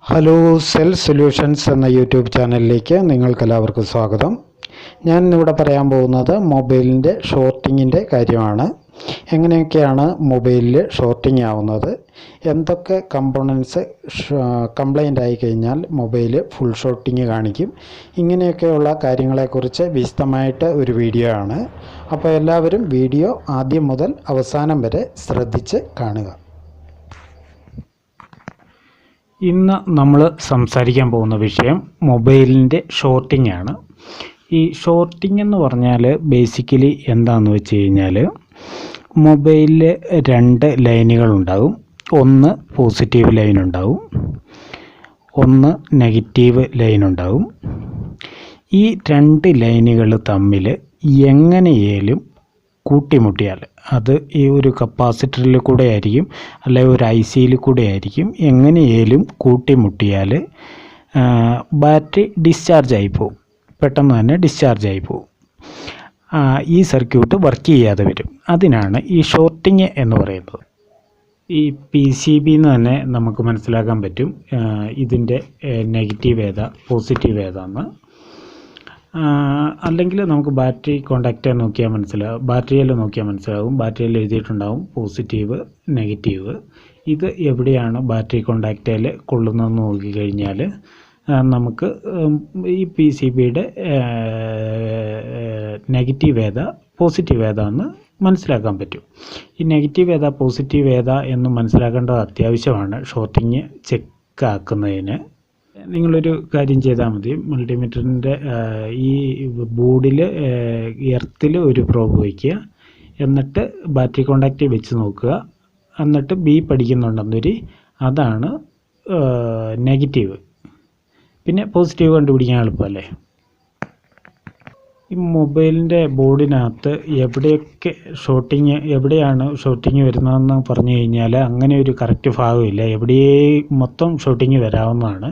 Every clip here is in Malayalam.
ഹലോ സെൽ സൊല്യൂഷൻസ് എന്ന യൂട്യൂബ് ചാനലിലേക്ക് നിങ്ങൾക്കെല്ലാവർക്കും സ്വാഗതം. ഞാൻ ഇന്നിവിടെ പറയാൻ പോകുന്നത് മൊബൈലിൻ്റെ ഷോർട്ടിങ്ങിൻ്റെ കാര്യമാണ്. എങ്ങനെയൊക്കെയാണ് മൊബൈലിൽ ഷോർട്ടിങ് ആവുന്നത്, എന്തൊക്കെ കമ്പോണൻസ് കംപ്ലൈൻ്റ് ആയി കഴിഞ്ഞാൽ മൊബൈൽ ഫുൾ ഷോർട്ടിങ് കാണിക്കും, ഇങ്ങനെയൊക്കെയുള്ള കാര്യങ്ങളെക്കുറിച്ച് വിശദമായിട്ട് ഒരു വീഡിയോ ആണ്. അപ്പോൾ എല്ലാവരും വീഡിയോ ആദ്യം മുതൽ അവസാനം വരെ ശ്രദ്ധിച്ച് കാണുക. ഇന്ന് നമ്മൾ സംസാരിക്കാൻ പോകുന്ന വിഷയം മൊബൈലിൻ്റെ ഷോർട്ടിംഗ് ആണ്. ഈ ഷോർട്ടിംഗ് എന്ന് പറഞ്ഞാൽ ബേസിക്കലി എന്താണെന്ന് വെച്ച് കഴിഞ്ഞാൽ, മൊബൈലിൽ രണ്ട് ലൈനുകളുണ്ടാകും. ഒന്ന് പോസിറ്റീവ് ലൈൻ ഉണ്ടാകും, ഒന്ന് നെഗറ്റീവ് ലൈൻ ഉണ്ടാകും. ഈ രണ്ട് ലൈനുകൾ തമ്മിൽ എങ്ങനെയേലും കൂട്ടിമുട്ടിയാൽ, അത് ഈ ഒരു കപ്പാസിറ്ററിൽ കൂടെ ആയിരിക്കും, അല്ലെങ്കിൽ ഒരു ICയിൽ കൂടെ ആയിരിക്കും, എങ്ങനെയേലും കൂട്ടിമുട്ടിയാൽ ബാറ്ററി ഡിസ്ചാർജ് ആയിപ്പോവും, പെട്ടെന്ന് തന്നെ ഡിസ്ചാർജ് ആയിപ്പോവും. ഈ സർക്യൂട്ട് വർക്ക് ചെയ്യാതെ വരും. അതിനാണ് ഈ ഷോർട്ടിങ് എന്ന് പറയുന്നത്. ഈ PCB എന്ന് തന്നെ നമുക്ക് മനസ്സിലാക്കാൻ പറ്റും ഇതിൻ്റെ നെഗറ്റീവ് ഏതാ പോസിറ്റീവ് ഏതാന്ന്. അല്ലെങ്കിൽ നമുക്ക് ബാറ്ററി കോണ്ടാക്റ്റ് നോക്കിയാൽ മനസ്സിലാവും, ബാറ്ററിയിൽ നോക്കിയാൽ മനസ്സിലാവും. ബാറ്ററിയിൽ എഴുതിയിട്ടുണ്ടാവും പോസിറ്റീവ് നെഗറ്റീവ്. ഇത് എവിടെയാണ് ബാറ്ററി കോണ്ടാക്റ്റിൽ കൊള്ളുന്നതെന്ന് നോക്കിക്കഴിഞ്ഞാൽ നമുക്ക് ഈ PCBയുടെ നെഗറ്റീവ് ഏതാ പോസിറ്റീവ് ഏതാന്ന് മനസ്സിലാക്കാൻ പറ്റും. ഈ നെഗറ്റീവ് ഏതാ പോസിറ്റീവ് ഏതാ എന്ന് മനസ്സിലാക്കേണ്ടത് അത്യാവശ്യമാണ് ഷോർട്ടിങ് ചെക്ക് ആക്കുന്നതിന്. നിങ്ങളൊരു കാര്യം ചെയ്താൽ മതി. മൾട്ടിമീറ്ററിൻ്റെ ഈ ബോർഡിൽ എർത്തിൽ ഒരു പ്രോബ് വയ്ക്കുക, എന്നിട്ട് ബാറ്ററി കോണ്ടാക്റ്റ് വെച്ച് നോക്കുക, എന്നിട്ട് ബീപ്പ് അടിക്കുന്നുണ്ടെന്നൊരു, അതാണ് നെഗറ്റീവ്. പിന്നെ പോസിറ്റീവ് കണ്ടുപിടിക്കാൻ എളുപ്പമല്ലേ. ഈ മൊബൈലിൻ്റെ ബോർഡിനകത്ത് എവിടെയാണ് ഷോർട്ടിങ് വരുന്നതെന്ന് പറഞ്ഞു കഴിഞ്ഞാൽ അങ്ങനെ ഒരു കറക്റ്റ് ഭാഗമില്ല. മൊത്തം ഷോർട്ടിങ് വരാവുന്നതാണ്.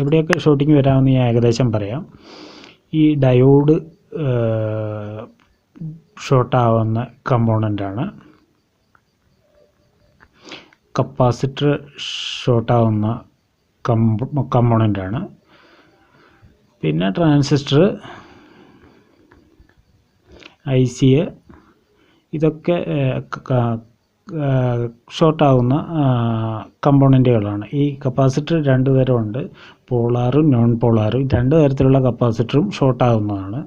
എവിടെയൊക്കെ ഷോർട്ടിങ് വരാമെന്ന് ഞാൻ ഏകദേശം പറയാം. ഈ ഡയോഡ് ഷോർട്ടാവുന്ന കമ്പോണൻ്റാണ്. കപ്പാസിറ്റർ ഷോർട്ടാവുന്ന കമ്പോണൻ്റാണ്. പിന്നെ ട്രാൻസിസ്റ്റർ, IC, ഇതൊക്കെ ഷോർട്ടാവുന്ന കമ്പോണൻറ്റുകളാണ്. ഈ കപ്പാസിറ്റർ രണ്ട് തരമുണ്ട്, പോളാറും നോൺ പോളാറും. രണ്ട് തരത്തിലുള്ള കപ്പാസിറ്ററും ഷോർട്ടാവുന്നതാണ്.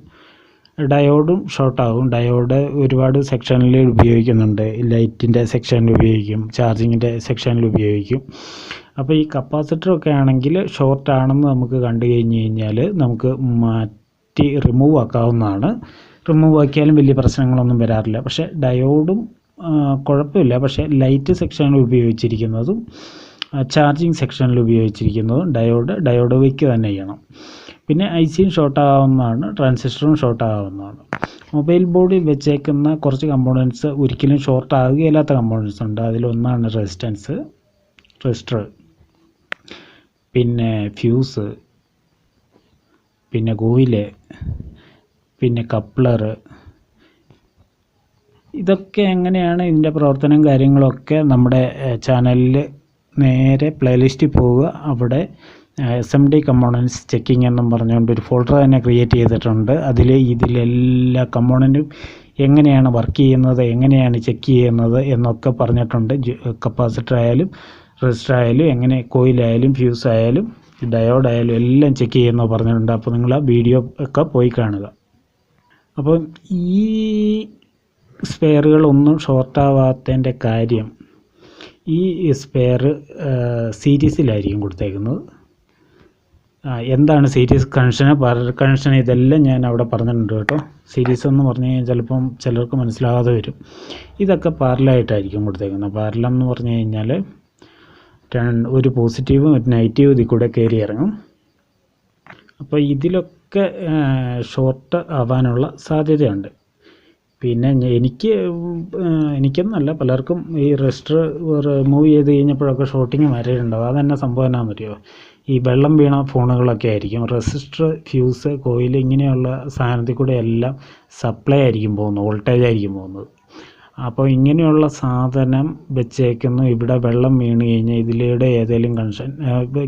ഡയോഡും ഷോർട്ടാവും. ഡയോഡ് ഒരുപാട് സെക്ഷനിൽ ഉപയോഗിക്കുന്നുണ്ട്. ലൈറ്റിൻ്റെ സെക്ഷനിൽ ഉപയോഗിക്കും, ചാർജിങ്ങിൻ്റെ സെക്ഷനിൽ ഉപയോഗിക്കും. അപ്പോൾ ഈ കപ്പാസിറ്ററൊക്കെ ആണെങ്കിൽ ഷോർട്ടാണെന്ന് നമുക്ക് കണ്ടു കഴിഞ്ഞ് കഴിഞ്ഞാൽ നമുക്ക് മാറ്റി റിമൂവ് ആക്കാവുന്നതാണ്. റിമൂവ് ആക്കിയാലും വലിയ പ്രശ്നങ്ങളൊന്നും വരാറില്ല. പക്ഷേ ഡയോഡും കുഴപ്പമില്ല. പക്ഷേ ലൈറ്റ് സെക്ഷനിൽ ഉപയോഗിച്ചിരിക്കുന്നതും ചാർജിങ് സെക്ഷനിൽ ഉപയോഗിച്ചിരിക്കുന്നതും ഡയോഡ് വയ്ക്കുക തന്നെ ചെയ്യണം. പിന്നെ ICയും ഷോർട്ടാകാവുന്നതാണ്, ട്രാൻസിസ്റ്ററും ഷോർട്ടാകാവുന്നതാണ്. മൊബൈൽ ബോർഡിൽ വെച്ചേക്കുന്ന കുറച്ച് കമ്പോണൻറ്റ്സ് ഒരിക്കലും ഷോർട്ടാകുകയില്ലാത്ത കമ്പോണൻറ്റ്സ് ഉണ്ട്. അതിലൊന്നാണ് റെസിസ്റ്റർ, പിന്നെ ഫ്യൂസ്, പിന്നെ കോയില്, പിന്നെ കപ്ലർ. ഇതൊക്കെ എങ്ങനെയാണ് ഇതിൻ്റെ പ്രവർത്തനം കാര്യങ്ങളൊക്കെ നമ്മുടെ ചാനലിൽ നേരെ പ്ലേലിസ്റ്റിൽ പോവുക. അവിടെ SMD കമ്പോണൻറ്റ്സ് ചെക്കിങ് എന്നും പറഞ്ഞുകൊണ്ട് ഒരു ഫോൾഡർ തന്നെ ക്രിയേറ്റ് ചെയ്തിട്ടുണ്ട്. ഇതിലെല്ലാ കമ്പോണൻറ്റും എങ്ങനെയാണ് വർക്ക് ചെയ്യുന്നത്, എങ്ങനെയാണ് ചെക്ക് ചെയ്യുന്നത് എന്നൊക്കെ പറഞ്ഞിട്ടുണ്ട്. കപ്പാസിറ്റർ ആയാലും റെസിസ്റ്റർ ആയാലും, എങ്ങനെ കോയിലായാലും ഫ്യൂസ് ആയാലും ഡയോഡ് ആയാലും എല്ലാം ചെക്ക് ചെയ്യുന്നത് പറഞ്ഞിട്ടുണ്ട്. അപ്പോൾ നിങ്ങൾ ആ വീഡിയോ ഒക്കെ പോയി കാണുക. അപ്പോൾ ഈ സ്പെയറുകളൊന്നും ഷോർട്ടാവാത്തതിൻ്റെ കാര്യം, ഈ സ്പെയർ സീരീസിലായിരിക്കും കൊടുത്തേക്കുന്നത്. എന്താണ് സീരീസ് കണക്ഷൻ ഇതെല്ലാം ഞാൻ അവിടെ പറഞ്ഞിട്ടുണ്ട് കേട്ടോ. സീരീസ് എന്ന് പറഞ്ഞു കഴിഞ്ഞാൽ ചിലപ്പം ചിലർക്ക് മനസ്സിലാകാതെ വരും. ഇതൊക്കെ പാരലായിട്ടായിരിക്കും കൊടുത്തേക്കുന്നത്. പാരലം എന്ന് പറഞ്ഞു കഴിഞ്ഞാൽ ഒരു പോസിറ്റീവും ഒരു നെഗറ്റീവും ഇതിൽ കൂടെ കയറി ഇറങ്ങും. അപ്പോൾ ഇതിലൊക്കെ ഷോർട്ട് ആവാനുള്ള സാധ്യതയുണ്ട്. പിന്നെ എനിക്കെന്നല്ല, പലർക്കും ഈ റെസിസ്റ്റർ റിമൂവ് ചെയ്ത് കഴിഞ്ഞപ്പോഴൊക്കെ ഷോർട്ടിങ് വരേണ്ടത്. അതെന്നെ സംഭവം എന്നാണെന്നറിയോ, ഈ വെള്ളം വീണ ഫോണുകളൊക്കെ ആയിരിക്കും. റെസിസ്റ്റർ, ഫ്യൂസ്, കോയിൽ ഇങ്ങനെയുള്ള സാധനത്തിൽ കൂടെ എല്ലാം സപ്ലൈ ആയിരിക്കും പോകുന്നത്, വോൾട്ടേജ് ആയിരിക്കും പോകുന്നത്. അപ്പോൾ ഇങ്ങനെയുള്ള സാധനം വെച്ചേക്കുന്നു. ഇവിടെ വെള്ളം വീണ് കഴിഞ്ഞാൽ ഇതിലൂടെ ഏതെങ്കിലും കണക്ഷൻ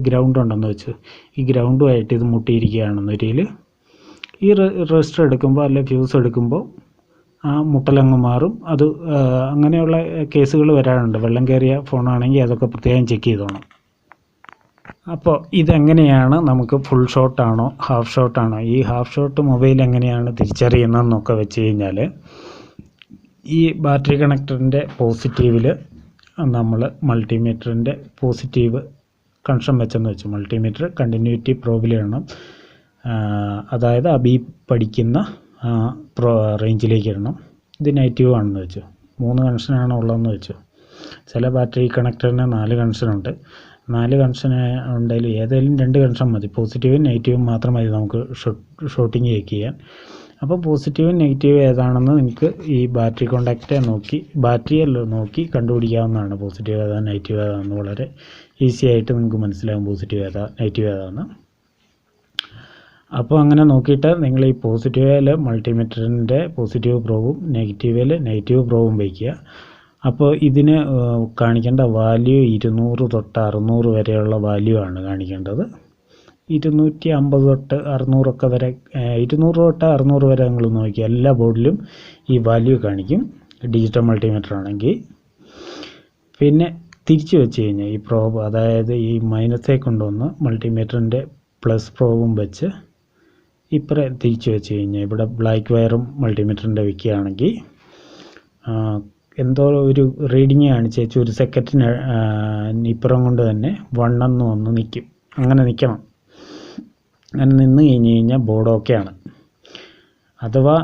ഗ്രൗണ്ട് ഉണ്ടെന്ന് വെച്ച് ഈ ഗ്രൗണ്ടുമായിട്ട് ഇത് മുട്ടിയിരിക്കുകയാണെന്നൊരിൽ ഈ റെസിസ്റ്റർ എടുക്കുമ്പോൾ അല്ലെങ്കിൽ ഫ്യൂസ് എടുക്കുമ്പോൾ ആ മുട്ടലങ്ങ് മാറും. അത് അങ്ങനെയുള്ള കേസുകൾ വരാറുണ്ട്. വെള്ളം കയറിയ ഫോണാണെങ്കിൽ അതൊക്കെ പ്രത്യേകം ചെക്ക് ചെയ്തോണം. അപ്പോൾ ഇതെങ്ങനെയാണ് നമുക്ക് ഫുൾ ഷോട്ടാണോ ഹാഫ് ഷോട്ടാണോ, ഈ ഹാഫ് ഷോട്ട് മൊബൈൽ എങ്ങനെയാണ് തിരിച്ചറിയുന്നതെന്നൊക്കെ വെച്ച് കഴിഞ്ഞാൽ, ഈ ബാറ്ററി കണക്ടറിൻ്റെ പോസിറ്റീവിൽ നമ്മൾ മൾട്ടിമീറ്ററിൻ്റെ പോസിറ്റീവ് കണക്ഷൻ വെച്ചെന്ന് വെച്ചു. മൾട്ടിമീറ്റർ കണ്ടിന്യൂറ്റി പ്രോബിൽ ഇടണം. അതായത് ആ ബീപ്പ് പഠിക്കുന്ന റേഞ്ചിലേക്ക് ഇടണം. ഇത് നെഗറ്റീവ് ആണെന്ന് വെച്ചു. 3 കണക്ഷനാണ് ഉള്ളതെന്ന് വെച്ചു. ചില ബാറ്ററി കണക്ടറിന് 4 കണക്ഷനുണ്ട്. 4 കണക്ഷൻ ഉണ്ടെങ്കിൽ ഏതെങ്കിലും 2 കണക്ഷൻ മതി. പോസിറ്റീവും നെഗറ്റീവും മാത്രം മതി നമുക്ക് ഷോട്ടിങ് ചെക്ക് ചെയ്യാൻ. അപ്പോൾ പോസിറ്റീവും നെഗറ്റീവ് ഏതാണെന്ന് നിങ്ങൾക്ക് ഈ ബാറ്ററി കോണ്ടാക്റ്റ് നോക്കി നോക്കി കണ്ടുപിടിക്കാവുന്നതാണ്. പോസിറ്റീവ് ഏതാ നെഗറ്റീവ് ഏതാണെന്ന് വളരെ ഈസി ആയിട്ട് നിങ്ങൾക്ക് മനസ്സിലാകും പോസിറ്റീവ് ഏതാ നെഗറ്റീവ് ഏതാണെന്ന്. അപ്പോൾ അങ്ങനെ നോക്കിയിട്ട് നിങ്ങൾ ഈ പോസിറ്റീവിൽ മൾട്ടിമീറ്ററിൻ്റെ പോസിറ്റീവ് പ്രോബും നെഗറ്റീവിൽ നെഗറ്റീവ് പ്രോബും വയ്ക്കുക. അപ്പോൾ ഇതിന് കാണിക്കേണ്ട വാല്യൂ 200 തൊട്ട് 600 വരെയുള്ള വാല്യൂ ആണ് കാണിക്കേണ്ടത്. 250 തൊട്ട് 600 വരെ, 200 തൊട്ട് 600 വരെ നിങ്ങൾ നോക്കിയാൽ എല്ലാ ബോർഡിലും ഈ വാല്യൂ കാണിക്കും, ഡിജിറ്റൽ മൾട്ടിമീറ്റർ ആണെങ്കിൽ. പിന്നെ തിരിച്ച് വെച്ച് കഴിഞ്ഞാൽ ഈ പ്രോബ്, അതായത് ഈ മൈനസേ കൊണ്ടുവന്ന് മൾട്ടിമീറ്ററിൻ്റെ പ്ലസ് പ്രോബും വെച്ച് ഇപ്പുറം തിരിച്ച് വെച്ച് കഴിഞ്ഞാൽ ഇവിടെ ബ്ലാക്ക് വയറും മൾട്ടിമീറ്ററിൻ്റെ വയ്ക്കുകയാണെങ്കിൽ എന്തോ ഒരു റീഡിങ് കാണിച്ചേച്ച് 1 സെക്കൻഡിന് ഇപ്പുറം കൊണ്ട് തന്നെ 1 എന്ന് വന്ന് നിൽക്കും. അങ്ങനെ നിൽക്കണം. അങ്ങനെ നിന്ന് കഴിഞ്ഞ് കഴിഞ്ഞാൽ ബോർഡ് ഓക്കെയാണ്. അഥവാ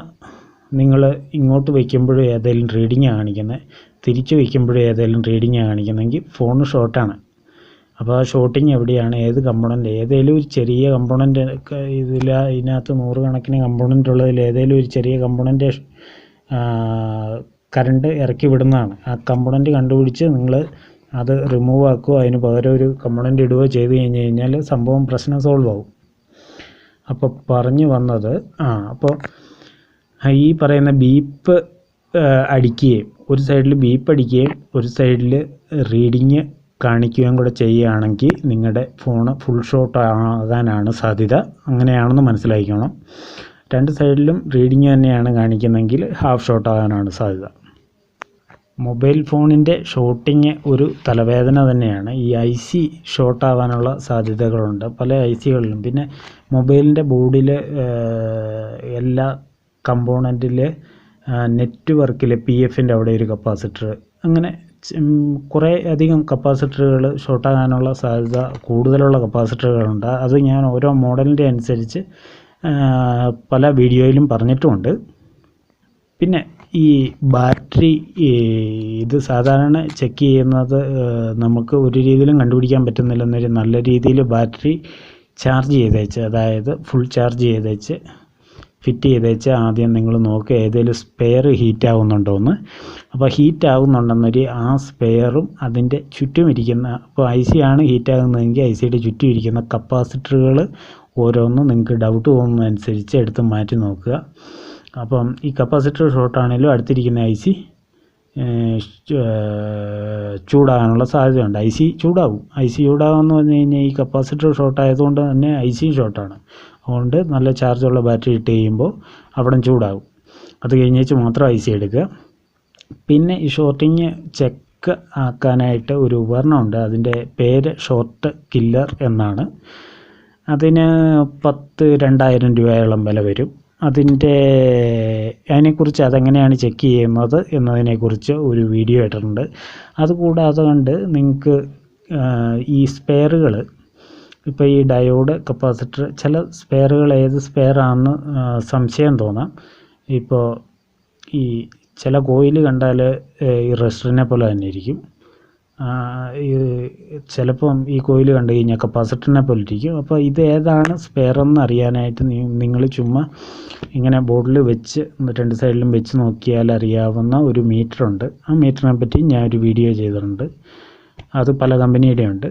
നിങ്ങൾ ഇങ്ങോട്ട് വയ്ക്കുമ്പോഴും ഏതെങ്കിലും റീഡിങ് കാണിക്കുന്നത്, തിരിച്ച് വയ്ക്കുമ്പോഴും ഏതെങ്കിലും റീഡിങ് കാണിക്കുന്നെങ്കിൽ ഫോണ് ഷോർട്ടാണ്. അപ്പോൾ ആ ഷോട്ടിങ് എവിടെയാണ്, ഏത് കമ്പോണൻ്റ്, ഏതെങ്കിലും ഒരു ചെറിയ കമ്പോണൻ്റ് ഇതിനകത്ത് 100 കണക്കിന് കമ്പോണൻ്റ് ഉള്ളതിൽ ഏതെങ്കിലും ഒരു ചെറിയ കമ്പോണൻ്റ് കറണ്ട് ഇറക്കി വിടുന്നതാണ്. ആ കമ്പോണൻ്റ് കണ്ടുപിടിച്ച് നിങ്ങൾ അത് റിമൂവ് ആക്കുകയോ അതിന് പകരം ഒരു കമ്പോണൻ്റ് ഇടുകയോ ചെയ്ത് കഴിഞ്ഞാൽ സംഭവം പ്രശ്നം സോൾവ് ആവും. അപ്പോൾ പറഞ്ഞു വന്നത് അപ്പോൾ ഈ പറയുന്ന ബീപ്പ് അടിക്കുകയും ഒരു സൈഡിൽ ബീപ്പ് അടിക്കുകയും ഒരു സൈഡിൽ റീഡിങ് കാണിക്കുകയും കൂടെ ചെയ്യുകയാണെങ്കിൽ നിങ്ങളുടെ ഫോണ് ഫുൾ ഷോട്ട് ആകാനാണ് സാധ്യത. അങ്ങനെയാണെന്ന് മനസ്സിലാക്കണം. 2 സൈഡിലും റീഡിങ് തന്നെയാണ് കാണിക്കുന്നതെങ്കിൽ ഹാഫ് ഷോട്ട് ആകാനാണ് സാധ്യത. മൊബൈൽ ഫോണിൻ്റെ ഷോട്ടിങ് ഒരു തലവേദന തന്നെയാണ്. ഈ IC ഷോർട്ടാവാനുള്ള സാധ്യതകളുണ്ട് പല ICകളിലും. പിന്നെ മൊബൈലിൻ്റെ ബോർഡിൽ എല്ലാ കമ്പോണൻറ്റിൽ നെറ്റ്വർക്കിൽ PFൻ്റെ അവിടെ ഒരു കപ്പാസിറ്റർ, അങ്ങനെ കുറേ അധികം കപ്പാസിറ്ററുകൾ ഷോർട്ടാകാനുള്ള സാധ്യത കൂടുതലുള്ള കപ്പാസിറ്ററുകളുണ്ട്. അത് ഞാൻ ഓരോ മോഡലിൻ്റെ അനുസരിച്ച് പല വീഡിയോയിലും പറഞ്ഞിട്ടുമുണ്ട്. പിന്നെ ഈ ബാറ്ററി ഇത് സാധാരണ ചെക്ക് ചെയ്യുന്നത് നമുക്ക് ഒരു രീതിയിലും കണ്ടുപിടിക്കാൻ പറ്റുന്നില്ലെന്നൊരു നല്ല രീതിയിൽ ബാറ്ററി ചാർജ് ചെയ്തേച്ച്, അതായത് ഫുൾ ചാർജ് ചെയ്തേച്ച് ഫിറ്റ് ചെയ്തേച്ച് ആദ്യം നിങ്ങൾ നോക്കുക ഏതെങ്കിലും സ്പെയർ ഹീറ്റ് ആവുന്നുണ്ടോ എന്ന്. അപ്പോൾ ഹീറ്റ് ആവുന്നുണ്ടെന്നൊരു ആ സ്പെയറും അതിൻ്റെ ചുറ്റും ഇരിക്കുന്ന, അപ്പോൾ IC ആണ് ഹീറ്റ് ആകുന്നതെങ്കിൽ ICയുടെ ചുറ്റും ഇരിക്കുന്ന കപ്പാസിറ്ററുകൾ ഓരോന്നും നിങ്ങൾക്ക് ഡൗട്ട് തോന്നുന്നതനുസരിച്ച് എടുത്ത് മാറ്റി നോക്കുക. അപ്പം ഈ കപ്പാസിറ്റർ ഷോർട്ടാണെങ്കിലും അടുത്തിരിക്കുന്ന IC ചൂടാകാനുള്ള സാധ്യതയുണ്ട്. IC ചൂടാകും. ചൂടാകുമെന്ന് പറഞ്ഞു കഴിഞ്ഞാൽ ഈ കപ്പാസിറ്റർ ഷോർട്ടായതുകൊണ്ട് തന്നെ ICയും ഷോർട്ടാണ്. അതുകൊണ്ട് നല്ല ചാർജുള്ള ബാറ്ററി ഇട്ട് കഴിയുമ്പോൾ അവിടെ ചൂടാകും. അത് കഴിഞ്ഞേച്ച് മാത്രം IC എടുക്കുക. പിന്നെ ഈ ഷോർട്ടിങ് ചെക്ക് ആക്കാനായിട്ട് ഒരു ഉപകരണമുണ്ട്. അതിൻ്റെ പേര് ഷോർട്ട് കില്ലർ എന്നാണ്. അതിന് 2000 രൂപയോളം വില വരും. അതിനെക്കുറിച്ച് അതെങ്ങനെയാണ് ചെക്ക് ചെയ്യുന്നത് എന്നതിനെക്കുറിച്ച് ഒരു വീഡിയോ ഇട്ടിട്ടുണ്ട്. അതുകൂടാതെ കണ്ട് നിങ്ങൾക്ക് ഈ സ്പെയറുകൾ, ഇപ്പോൾ ഈ ഡയോഡ്, കപ്പാസിറ്റർ, ചില സ്പെയറുകൾ ഏത് സ്പെയറാണെന്ന് സംശയം തോന്നാം. ഇപ്പോൾ ഈ ചില കോയിൽ കണ്ടാൽ ഈ റെസിസ്റ്ററിനെ പോലെ തന്നെ ഇരിക്കും. ചിലപ്പം ഈ കോയിൽ കണ്ടു കഴിഞ്ഞാൽ കപ്പാസിറ്ററിനെ പോലെ ഇരിക്കും. അപ്പോൾ ഇത് ഏതാണ് സ്പെയറെന്ന് അറിയാനായിട്ട് നിങ്ങൾ ചുമ്മാ ഇങ്ങനെ ബോർഡിൽ വെച്ച് 2 സൈഡിലും വെച്ച് നോക്കിയാൽ അറിയാവുന്ന ഒരു മീറ്ററുണ്ട്. ആ മീറ്ററിനെ പറ്റി ഞാൻ ഒരു വീഡിയോ ചെയ്തിട്ടുണ്ട്. അത് പല കമ്പനിയുടെ ഉണ്ട്.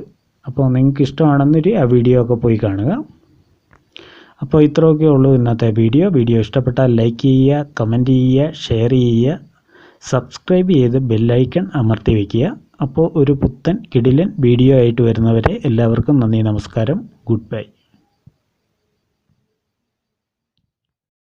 അപ്പോൾ നിങ്ങൾക്ക് ഇഷ്ടമാണെന്നൊരു ആ വീഡിയോ ഒക്കെ പോയി കാണുക. അപ്പോൾ ഇത്രയൊക്കെ ഉള്ളൂ ഇന്നത്തെ വീഡിയോ. ഇഷ്ടപ്പെട്ടാൽ ലൈക്ക് ചെയ്യുക, കമൻറ്റ് ചെയ്യുക, ഷെയർ ചെയ്യുക, സബ്സ്ക്രൈബ് ചെയ്ത് ബെല്ലൈക്കൺ അമർത്തി വയ്ക്കുക. അപ്പോൾ ഒരു പുത്തൻ കിടിലൻ വീഡിയോ ആയിട്ട് വരുന്നവരെ എല്ലാവർക്കും നന്ദി, നമസ്കാരം, ഗുഡ് ബൈ.